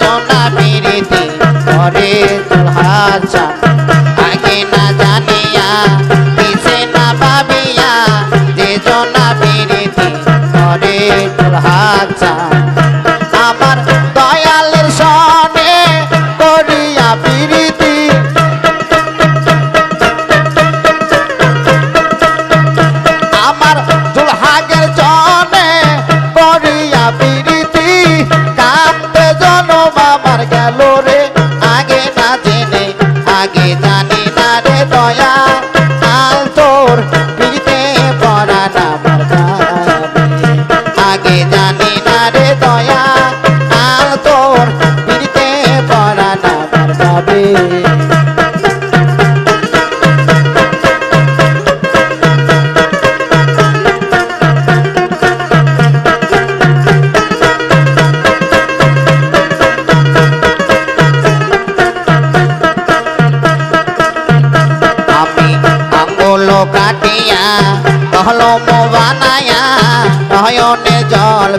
জনা পিরিতি করে দুলহাসা আগে না জানিয়া পিছে না ভাবিয়া যে জনা পিরিতি করে দুলহাসা আমার দয়ালের সনে করিয়া পিরিতি আমার দুলহাগের জনে করিয়া পিরিতি কাঁদতে জনম আমার গেল রে আগে না জেনে আগে জানি না রে দয়া আল তোর পিরিতে পরাণ আমার যাবে আগে জানি না রে দয়া আল তোর পিরিতে পরাণ আমার যাবে কাটিয়া কলম বানায়া নয়নে জল